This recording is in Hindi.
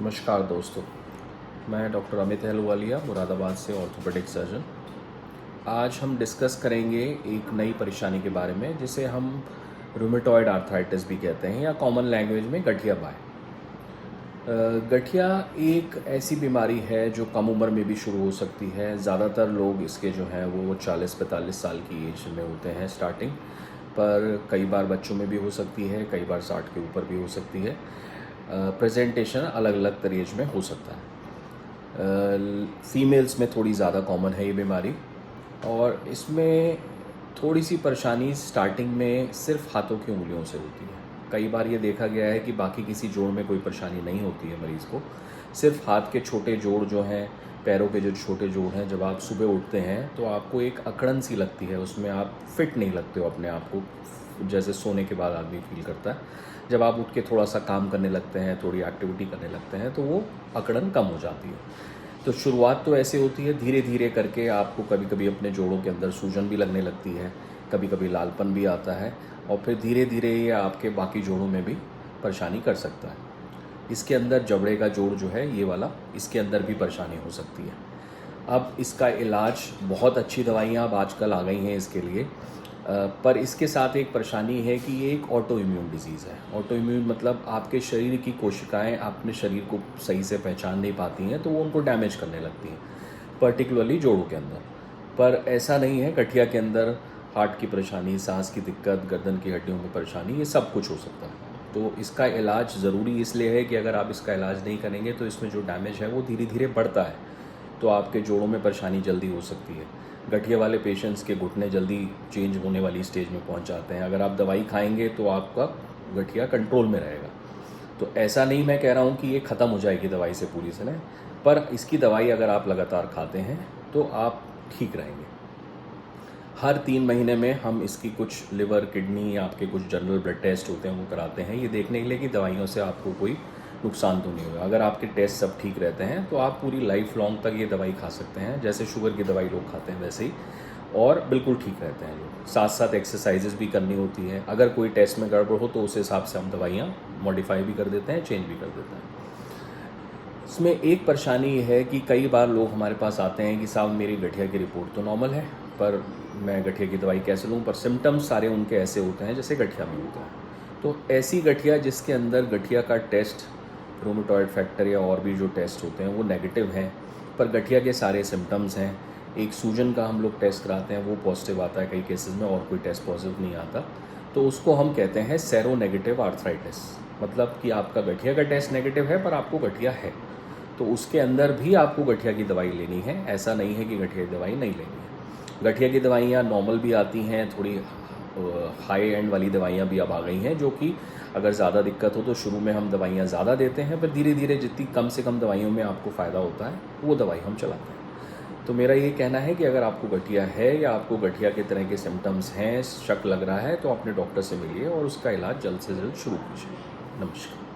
नमस्कार दोस्तों, मैं डॉक्टर अमित अहलूवालिया मुरादाबाद से ऑर्थोपेडिक सर्जन। आज हम डिस्कस करेंगे एक नई परेशानी के बारे में जिसे हम रूमेटॉइड आर्थराइटिस भी कहते हैं या कॉमन लैंग्वेज में गठिया बाय। गठिया एक ऐसी बीमारी है जो कम उम्र में भी शुरू हो सकती है। ज़्यादातर लोग इसके जो हैं वो 40-45 साल की एज में होते हैं स्टार्टिंग, पर कई बार बच्चों में भी हो सकती है, कई बार 60 के ऊपर भी हो सकती है। प्रेजेंटेशन अलग अलग तरीज में हो सकता है। फीमेल्स में थोड़ी ज़्यादा कॉमन है ये बीमारी, और इसमें थोड़ी सी परेशानी स्टार्टिंग में सिर्फ हाथों की उंगलियों से होती है। कई बार ये देखा गया है कि बाकी किसी जोड़ में कोई परेशानी नहीं होती है मरीज़ को, सिर्फ हाथ के छोटे जोड़ जो हैं, पैरों के जो छोटे जोड़ हैं, जब आप सुबह उठते हैं तो आपको एक अकड़न सी लगती है, उसमें आप फिट नहीं लगते हो अपने आप को, जैसे सोने के बाद आदमी फील करता है। जब आप उठ के थोड़ा सा काम करने लगते हैं, थोड़ी एक्टिविटी करने लगते हैं, तो वो अकड़न कम हो जाती है। तो शुरुआत तो ऐसे होती है, धीरे धीरे करके आपको कभी कभी अपने जोड़ों के अंदर सूजन भी लगने लगती है, कभी कभी लालपन भी आता है, और फिर धीरे धीरे ये आपके बाकी जोड़ों में भी परेशानी कर सकता है। इसके अंदर जबड़े का जोड़ जो है ये वाला, इसके अंदर भी परेशानी हो सकती है। अब इसका इलाज, बहुत अच्छी दवाइयाँ अब आजकल आ गई हैं इसके लिए, पर इसके साथ एक परेशानी है कि ये एक ऑटो इम्यून डिजीज़ है। ऑटो इम्यून मतलब आपके शरीर की कोशिकाएं अपने शरीर को सही से पहचान नहीं पाती हैं, तो वो उनको डैमेज करने लगती हैं, पर्टिकुलरली जोड़ों के अंदर। पर ऐसा नहीं है, गठिया के अंदर हार्ट की परेशानी, सांस की दिक्कत, गर्दन की हड्डियों में परेशानी, ये सब कुछ हो सकता है। तो इसका इलाज ज़रूरी इसलिए है कि अगर आप इसका इलाज नहीं करेंगे तो इसमें जो डैमेज है वो धीरे धीरे बढ़ता है, तो आपके जोड़ों में परेशानी जल्दी हो सकती है। गठिया वाले पेशेंट्स के घुटने जल्दी चेंज होने वाली स्टेज में पहुंच जाते हैं। अगर आप दवाई खाएंगे तो आपका गठिया कंट्रोल में रहेगा। तो ऐसा नहीं मैं कह रहा हूं कि ये ख़त्म हो जाएगी दवाई से पूरी तरह, पर इसकी दवाई अगर आप लगातार खाते हैं तो आप ठीक रहेंगे। हर 3 महीने में हम इसकी कुछ लिवर, किडनी, आपके कुछ जनरल ब्लड टेस्ट होते हैं वो कराते हैं, ये देखने के लिए कि दवाइयों से आपको कोई नुकसान तो नहीं होगा। अगर आपके टेस्ट सब ठीक रहते हैं तो आप पूरी लाइफ लॉन्ग तक ये दवाई खा सकते हैं, जैसे शुगर की दवाई लोग खाते हैं वैसे ही, और बिल्कुल ठीक रहते हैं लोग। साथ साथ एक्सरसाइजेज भी करनी होती है। अगर कोई टेस्ट में गड़बड़ हो तो उस हिसाब से हम दवाइयाँ मॉडिफाई भी कर देते हैं, चेंज भी कर देते हैं। इसमें एक परेशानी ये है कि कई बार लोग हमारे पास आते हैं कि साहब मेरी गठिया की रिपोर्ट तो नॉर्मल है, पर मैं गठिया की दवाई कैसे लूँ, पर सिम्टम्स सारे उनके ऐसे होते हैं जैसे गठिया में होता है। तो ऐसी गठिया जिसके अंदर गठिया का टेस्ट, रूमेटॉइड फैक्टर या और भी जो टेस्ट होते हैं वो नेगेटिव हैं, पर गठिया के सारे सिम्टम्स हैं। एक सूजन का हम लोग टेस्ट कराते हैं, वो पॉजिटिव आता है कई केसेस में, और कोई टेस्ट पॉजिटिव नहीं आता, तो उसको हम कहते हैं सेरो नेगेटिव आर्थराइटिस। मतलब कि आपका गठिया का टेस्ट नेगेटिव है पर आपको गठिया है, तो उसके अंदर भी आपको गठिया की दवाई लेनी है। ऐसा नहीं है कि गठिया की दवाई नहीं लेनी है। गठिया की दवाइयाँ नॉर्मल भी आती हैं, थोड़ी हाई एंड वाली दवाइयाँ भी अब आ गई हैं, जो कि अगर ज़्यादा दिक्कत हो तो शुरू में हम दवाइयाँ ज़्यादा देते हैं, पर धीरे धीरे जितनी कम से कम दवाइयों में आपको फ़ायदा होता है वो दवाई हम चलाते हैं। तो मेरा ये कहना है कि अगर आपको गठिया है या आपको गठिया के तरह के सिम्टम्स हैं, शक लग रहा है, तो अपने डॉक्टर से मिलिए और उसका इलाज जल्द से जल्द शुरू कीजिए। नमस्कार।